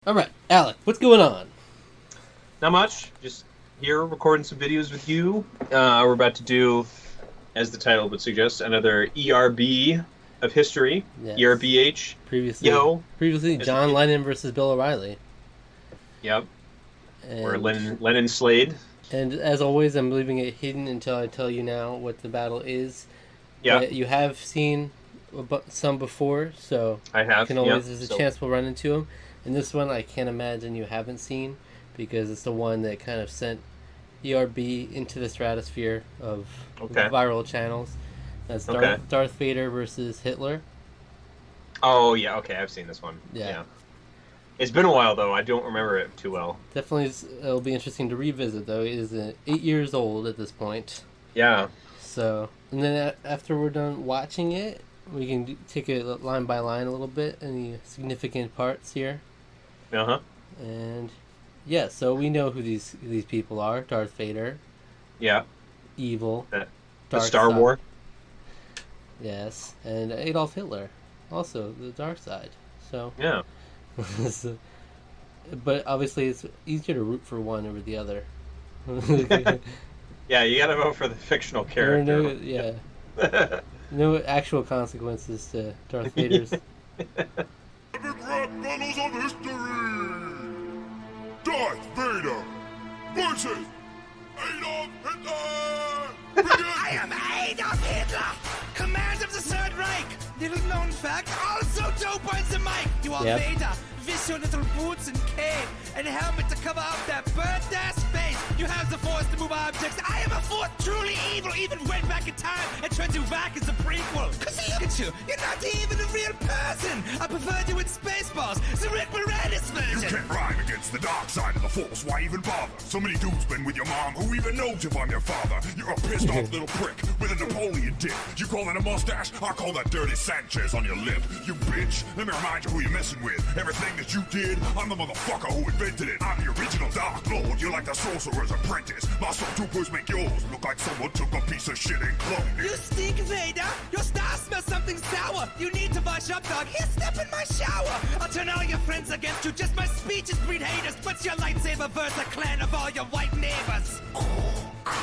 All right, Alec, what's going on? Not much. Just here recording some videos with you. We're about to do, as the title would suggest, another ERB of history. Yes. ERBH. Previously, Yo. previously, As the John kid. Lennon versus Bill O'Reilly, Yep. Where and Lennon slayed. as always, I'm leaving it hidden until I tell you now what the battle is. Yeah, But you have seen some before, so I you have. can Yeah. always there's a So chance we'll run into them. And this one, I can't imagine you haven't seen because it's the one that kind of sent ERB into the stratosphere of okay. viral channels. That's Okay. Darth Vader versus Hitler. Oh yeah. Okay, I've seen this one. Yeah. Yeah. It's been a while though. I don't remember it too well. Definitely, it'll be interesting to revisit though. It is 8 years old at this point. Yeah. So, and then after we're done watching it, we can take it line by line a little bit, any significant parts here, Uh huh. and yeah. So we know who these people are: Darth Vader, Yeah. evil, The dark Star side, War. yes, and Adolf Hitler, also the dark side. So, Yeah. so- but obviously it's easier to root for one over the other. Yeah. You gotta vote for the fictional There are no, character. yeah, no actual consequences to Darth Vader's. Epic rap battles of history! Darth Vader versus Adolf Hitler! Begin! I am Adolf Hitler, command of the Third Reich. Little known fact, also dope on the mic. You are Yep. Vader, with your little boots and cape and helmet to cover up that burnt ass face. You have the force to move objects. I am a force truly evil, even went back in time and turned you back as a prequel. Cause look at you, you're not even a real person. I preferred you in Spaceballs, the Rick Moranis You version. can't rhyme against the dark side of the force, why even bother? So many dudes been with your mom, who even knows if I'm your father? You're a pissed off little prick with a Napoleon dick. You call that a mustache? I call that dirty Sanchez on your lip. You bitch, let me remind you who you're messing with. Everything that you did, I'm the motherfucker who invented it. I'm the original Dark Lord, you're like the sorcerer's apprentice. My stormtroopers make yours look like someone took a piece of shit and cloned You it. stink, Vader! Your star smells something sour! You need to wash up, dog! Here, step in my shower! I'll turn all your friends against you, just my speeches breed haters! What's your lightsaber verse a clan of all your white neighbors?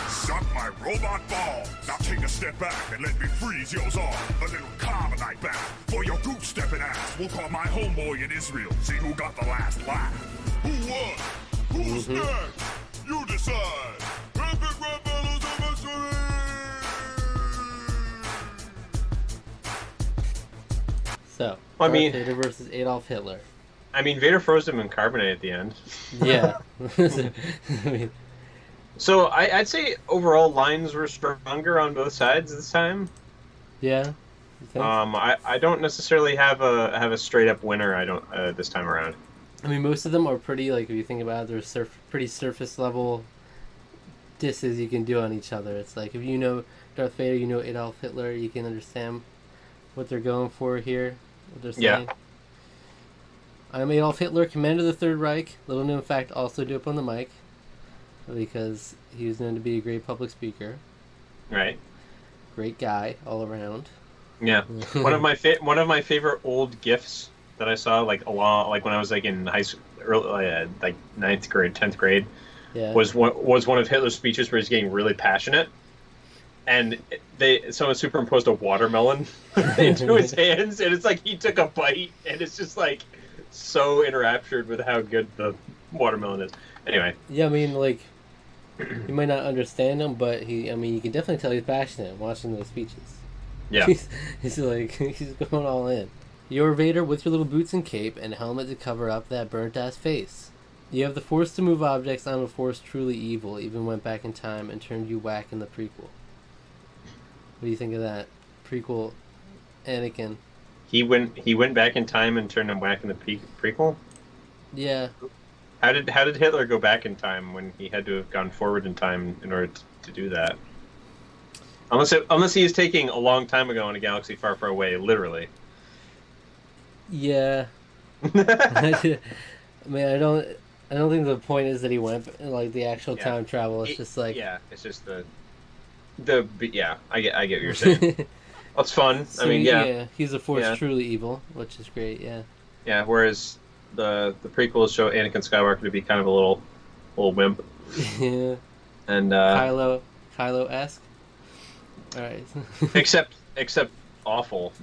Suck my robot ball. Now take a step back and let me freeze yours off. A little carbonite back for your goop stepping ass. We'll call my homeboy in Israel. See who got the last laugh. Who won? Who's next? You decide. Epic rap battles of history. So, I Darth mean- Vader versus Adolf Hitler. I mean, Vader froze him in carbonate at the end. Yeah. I mean, So I'd say overall lines were stronger on both sides this time. yeah. You think? I don't necessarily have a straight up winner. I don't this time around. I mean, most of them are pretty, like, if you think about it, they're pretty surface level disses you can do on each other. It's like, if you know Darth Vader, you know Adolf Hitler, you can understand what they're going for here, what they're Yeah. saying. I'm Adolf Hitler, commander of the Third Reich. Little known fact, also do up on the mic, because he was known to be a great public speaker. Right. Great guy all around. Yeah. one of my favorite old gifs that I saw like when I was like in high school, early, like 9th grade, 10th grade, Yeah. was one of Hitler's speeches where he's getting really passionate, and someone superimposed a watermelon into his hands, and it's like he took a bite, and it's just like so enraptured with how good the watermelon is. Anyway, Yeah, I mean, like, you might not understand him, but you can definitely tell he's passionate watching those speeches. yeah, He's like, he's going all in. You're Vader with your little boots and cape and helmet to cover up that burnt ass face. You have the force to move objects. I'm a force truly evil, even went back in time and turned you whack in the prequel. What do you think of that? Prequel Anakin. he went back in time and turned him whack in the prequel. Yeah. How did Hitler go back in time when he had to have gone forward in time in order to do that? Unless he is taking a long time ago in a galaxy far, far away, literally. Yeah. I mean, I don't think the point is that he went, like, the actual Yeah. time travel. It's just like... yeah, it's just yeah. I get what you're saying. That's fun. So, I mean, yeah, he's a force Yeah. truly evil, which is great, yeah. yeah. Whereas the prequels show Anakin Skywalker to be kind of a little wimp, Yeah. and Kylo-esque. All right. except awful.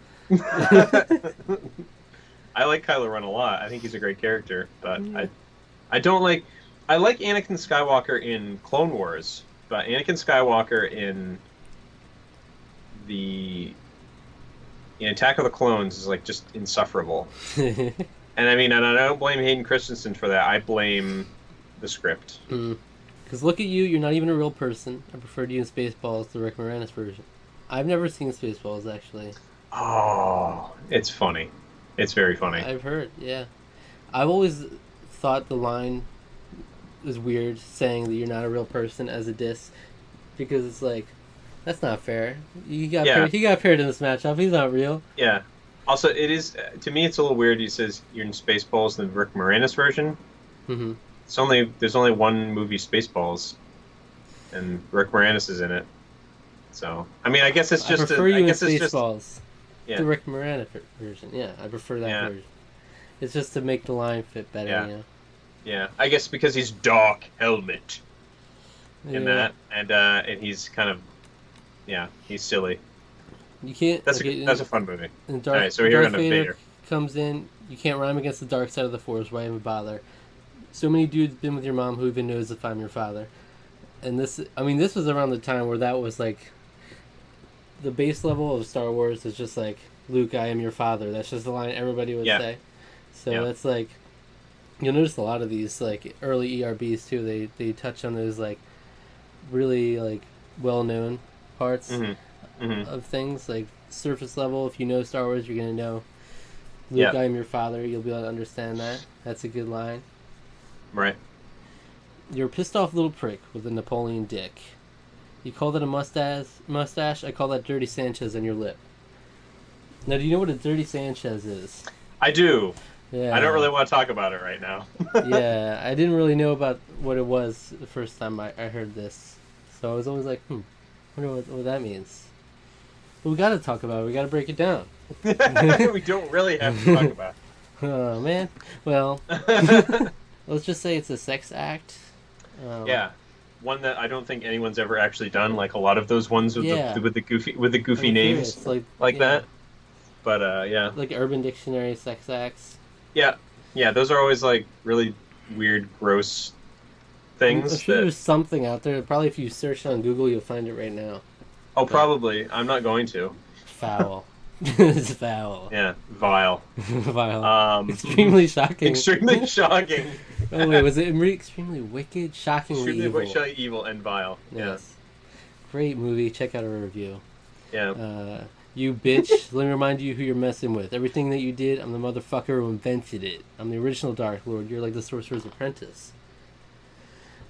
I like Kylo Ren a lot. I think he's a great character, but I don't like. I like Anakin Skywalker in Clone Wars, but Anakin Skywalker in Attack of the Clones is like just insufferable. And I mean, and I don't blame Hayden Christensen for that. I blame the script. Because look at you, you're not even a real person. I preferred you in Spaceballs, the Rick Moranis version. I've never seen Spaceballs, actually. Oh, it's funny. It's very funny. I've heard, yeah. I've always thought the line was weird, saying that you're not a real person as a diss, because it's like, that's not fair. He got paired in this matchup. He's not real. Yeah. Also, it is, to me, it's a little weird. He says you're in Spaceballs, the Rick Moranis version. Mm-hmm. There's only one movie, Spaceballs, and Rick Moranis is in it. So, I mean, I guess it's just. I prefer you in Spaceballs. Just, yeah. The Rick Moranis version. Yeah, I prefer that version. It's just to make the line fit better. Yeah. You know? Yeah, I guess because he's Dark Helmet in that, and he's kind of, he's silly. You can't. That's a fun movie. And All right, so we're here on Vader comes in. You can't rhyme against the dark side of the Force. Why even bother? So many dudes been with your mom. Who even knows if I'm your father? And this was around the time where that was like the base level of Star Wars is just like, Luke, I am your father. That's just the line everybody would say. So it's like, you'll notice a lot of these like early ERBs too. They touch on those like really like well known parts of things, like surface level. If you know Star Wars, you're gonna know Luke, I am your father. You'll be able to understand that. That's a good line. Right. You're a pissed off little prick with a Napoleon dick. You call that a mustache? I call that Dirty Sanchez on your lip. Now, do you know what a Dirty Sanchez is? I do. Yeah. I don't really want to talk about it right now. Yeah, I didn't really know about what it was the first time I heard this. So I was always like, I wonder what that means. But we got to talk about it. We got to break it down. We don't really have to talk about it. Oh, man. Well, let's just say it's a sex act. Yeah. One that I don't think anyone's ever actually done, like a lot of those ones with the goofy names like that. But yeah, like Urban Dictionary sex acts. Yeah, those are always like really weird, gross things. I'm sure there's something out there. Probably if you search on Google, you'll find it right now. Oh, probably. I'm not going to. Foul. It's foul. Yeah, vile. Vile. Extremely shocking. Extremely shocking. Oh wait, was it extremely wicked? Shockingly evil. Extremely evil and vile. Yes. Great movie. Check out our review. Yeah. You bitch. Let me remind you who you're messing with. Everything that you did, I'm the motherfucker who invented it. I'm the original Dark Lord. You're like the Sorcerer's Apprentice.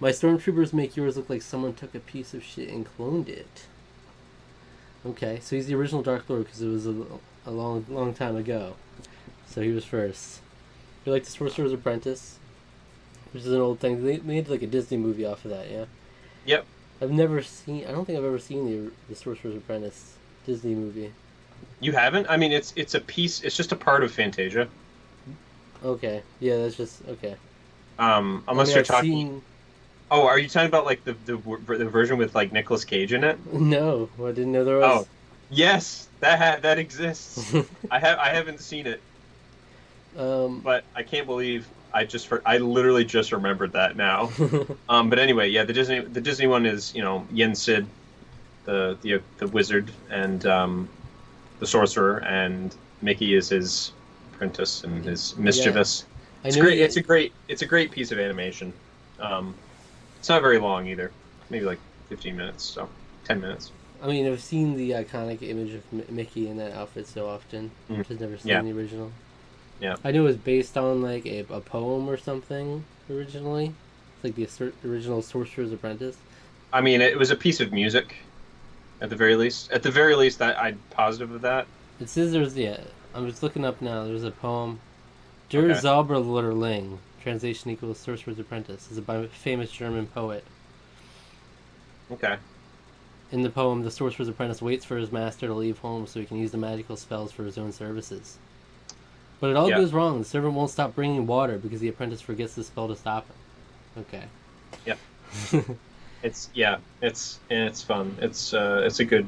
My stormtroopers make yours look like someone took a piece of shit and cloned it. Okay, so he's the original Dark Lord because it was a long time ago. So he was first. You're like the Sorcerer's Apprentice, which is an old thing. They made like a Disney movie off of that, yeah? Yep. I don't think I've ever seen the Sorcerer's Apprentice Disney movie. You haven't? I mean, it's a piece. It's just a part of Fantasia. Okay. Yeah, that's just okay. Unless you're talking. Oh, are you talking about like the version with like Nicolas Cage in it? No, I didn't know there was. Oh, yes, that exists. I haven't seen it. But I can't believe I literally just remembered that now. But anyway, yeah, the Disney one is Yen Sid, the wizard, and the sorcerer, and Mickey is his apprentice and his mischievous. Yeah. It's great. It's a great piece of animation. It's not very long either. Maybe like 15 minutes, so 10 minutes. I mean, I've seen the iconic image of Mickey in that outfit so often. I've just never seen the original. Yeah. I knew it was based on like a poem or something originally. It's like the original Sorcerer's Apprentice. I mean, it was a piece of music, at the very least. At the very least, I'm positive of that. It says there's, I'm just looking up now. There's a poem. Der Zauberlehrling, translation equals Sorcerer's Apprentice, is a famous German poet. Okay. In the poem, the Sorcerer's Apprentice waits for his master to leave home so he can use the magical spells for his own services. But it all Yeah. goes wrong. The servant won't stop bringing water because the apprentice forgets the spell to stop him. Okay. Yep. It's fun. It's a good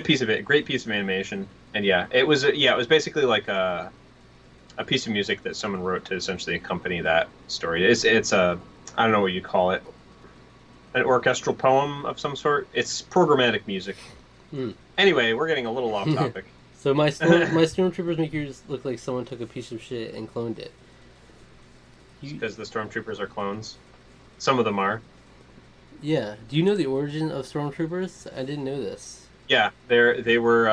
piece of it. Great piece of animation. And it was basically like a piece of music that someone wrote to essentially accompany that story. It's a, I don't know what you call it, an orchestral poem of some sort. It's programmatic music. Anyway, we're getting a little off topic. So my stormtroopers make yours look like someone took a piece of shit and cloned it. Because the stormtroopers are clones. Some of them are. Yeah. Do you know the origin of stormtroopers? I didn't know this. Yeah, they were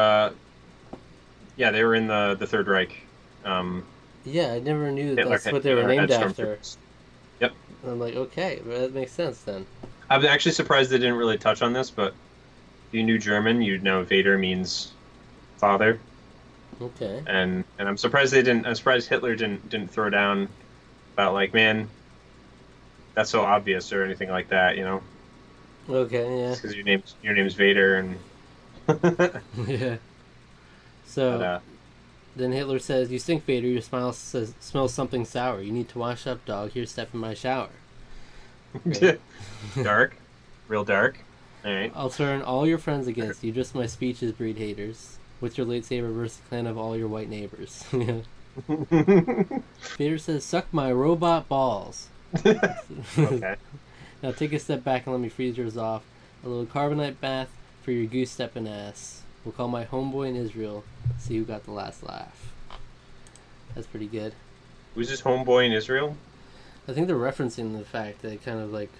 in the Third Reich. Yeah, I never knew that Hitler that's what they were Hitler named had after. stormtroopers. Yep. I'm like, okay, well, that makes sense then. I'm actually surprised they didn't really touch on this, but if you knew German, you'd know Vader means father. Okay. And I'm surprised they didn't. I'm surprised Hitler didn't throw down about like, man, that's so obvious or anything like that, you know? Okay, yeah. Because your name's Vader, and Yeah. So but, then Hitler says, "You stink, Vader. Your smile smells something sour. You need to wash up, dog. Here, step in my shower." Okay. dark, real dark. All right. I'll turn all your friends against you. Just my speeches breed haters. With your lightsaber versus the clan of all your white neighbors. Vader says, "Suck my robot balls." Okay. Now take a step back and let me freeze yours off. A little carbonite bath for your goose stepping ass. We'll call my homeboy in Israel. See who got the last laugh. That's pretty good. Who's this homeboy in Israel? I think they're referencing the fact that kind of like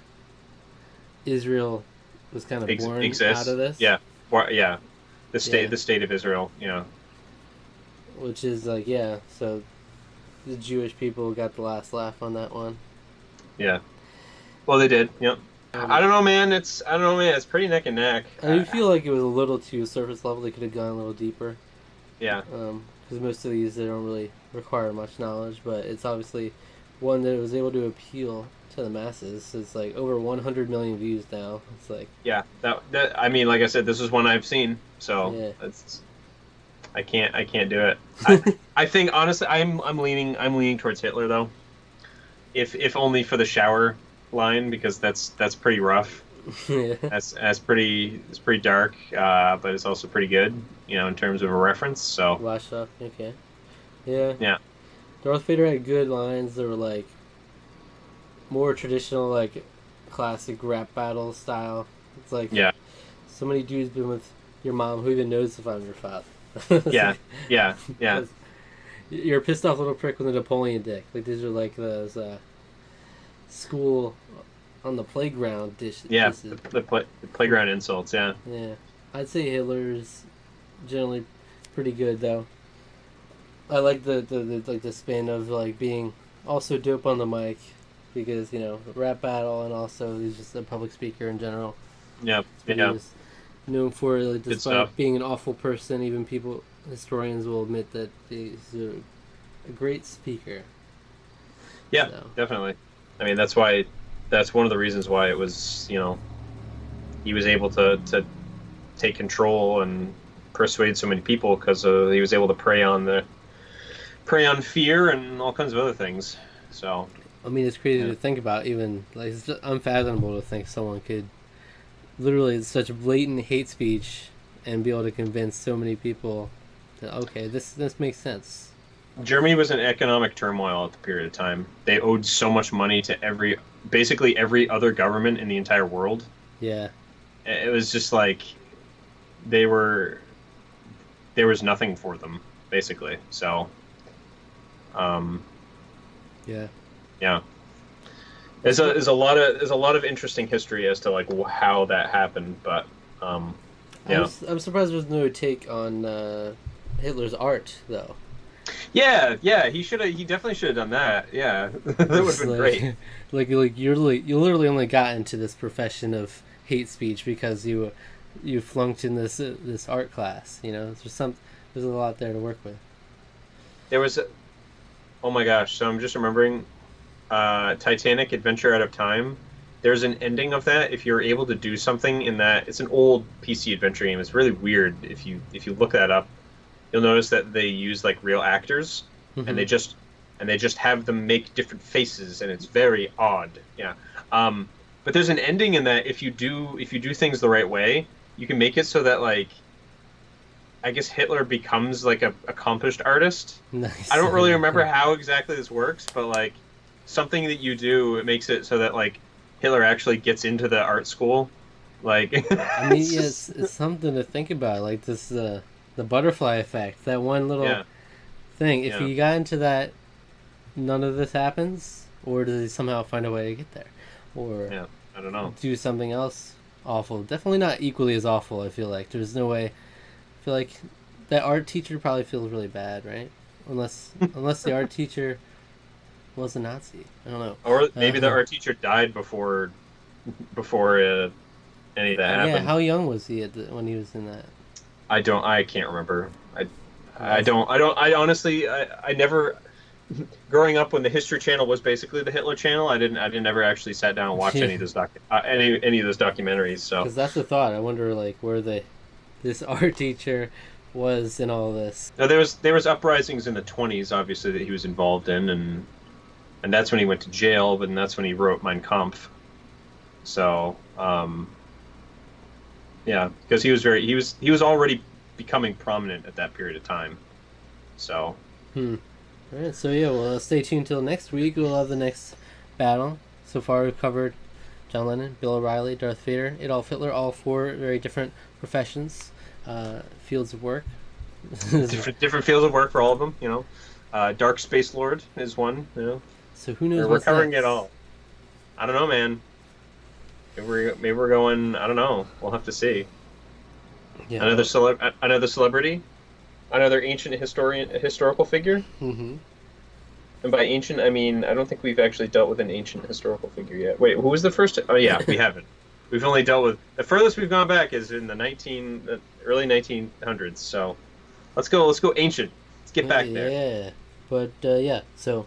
Israel was kind of born exists. out of this. Yeah. Yeah. The Yeah. state of Israel. You know. Which is like, yeah, so the Jewish people got the last laugh on that one. Yeah. Well, they did. Yep. I don't know, man. It's pretty neck and neck. I do feel like it was a little too surface level. They could have gone a little deeper. Yeah. Because most of these, they don't really require much knowledge, but it's obviously one that was able to appeal to the masses. It's like over 100 million views now. It's like, Yeah. That I mean, like I said, this is one I've seen, so Yeah. it's. I can't do it. I think honestly, I'm leaning towards Hitler though. If only for the shower line, because that's pretty rough. yeah. It's pretty dark, but it's also pretty good, you know, in terms of a reference. So Washed up, okay. Yeah. yeah, Darth Vader had good lines that were like more traditional, like classic rap battle style. It's like, yeah, so many dudes been with your mom who even knows if I'm your father. yeah, yeah. You're a pissed off little prick with a Napoleon dick. Like these are like those school on the playground dishes. Yeah, the playground insults. Yeah, Yeah, I'd say Hitler's generally pretty good though. I like the like the spin of like being also dope on the mic because, you know, rap battle, and also he's just a public speaker in general. yeah, He yeah. was known for, like, stuff. despite being an awful person, even historians will admit that he's a great speaker. Yeah, So. definitely. I mean, that's one of the reasons why it was, you know, he was able to take control and persuade so many people, because he was able to prey on fear and all kinds of other things. So I mean, it's crazy Yeah. to think about. Even like, it's just unfathomable to think someone could literally such blatant hate speech and be able to convince so many people that, okay, this makes sense. Germany was in economic turmoil at the period of time. They owed so much money to basically every other government in the entire world. Yeah. It was just like there was nothing for them, basically. So Yeah. yeah, there's a lot of interesting history as to like how that happened, but yeah. I'm surprised there's no take on Hitler's art though. Yeah, he definitely should have done that. Yeah, that would have been great. Like you literally only got into this profession of hate speech because you flunked in this art class. You know, there's a lot there to work with. There was, oh my gosh! So I'm just remembering, Titanic: Adventure Out of Time. There's an ending of that. If you're able to do something in that, it's an old PC adventure game. It's really weird. If you look that up, you'll notice that they use like real actors, and they just have them make different faces, and it's very odd. Yeah. But there's an ending in that if you do things the right way, you can make it so that like I guess Hitler becomes like a accomplished artist. Nice. I don't really remember how exactly this works, but like something that you do, it makes it so that like Hitler actually gets into the art school. Like I mean, yes, it's something to think about. Like this, the butterfly effect. That one little thing. If he got into that, none of this happens, or does he somehow find a way to get there, or I don't know. Do something else awful. Definitely not equally as awful. I feel like there's no way. I feel like that art teacher probably feels really bad, right? Unless the art teacher was a Nazi. I don't know. Or maybe the art teacher died before any of that happened. Yeah, how young was he when he was in that? I can't remember. I honestly never. Growing up when the History Channel was basically the Hitler Channel, I didn't ever actually sat down and watch any of those any of those documentaries. So because that's the thought. I wonder like where this art teacher was in all this. No, there was uprisings in the 20s, obviously, that he was involved in, and that's when he went to jail. But that's when he wrote Mein Kampf. So because he was already becoming prominent at that period of time. So. Alright, so we'll stay tuned till next week. We'll have the next battle. So far we've covered John Lennon, Bill O'Reilly, Darth Vader, Adolf Hitler, all four very different professions, fields of work. different fields of work for all of them, you know. Dark Space Lord is one, you know. So who knows we're covering it all. I don't know, man. Maybe we're going, I don't know. We'll have to see. Yeah. Another celebrity? Another ancient historical figure. Mm-hmm. And by ancient, I mean I don't think we've actually dealt with an ancient historical figure yet. Wait, who was the first? Oh yeah, we haven't. We've only dealt with the furthest we've gone back is in the early 1900s. So let's go ancient. Let's get back there. Yeah, but So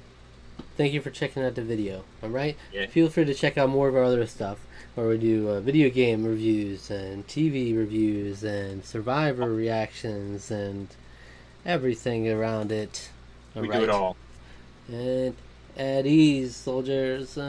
thank you for checking out the video. All right. Yeah. Feel free to check out more of our other stuff, where we do video game reviews and TV reviews and Survivor reactions and everything around it. We do it all. And at ease, soldiers.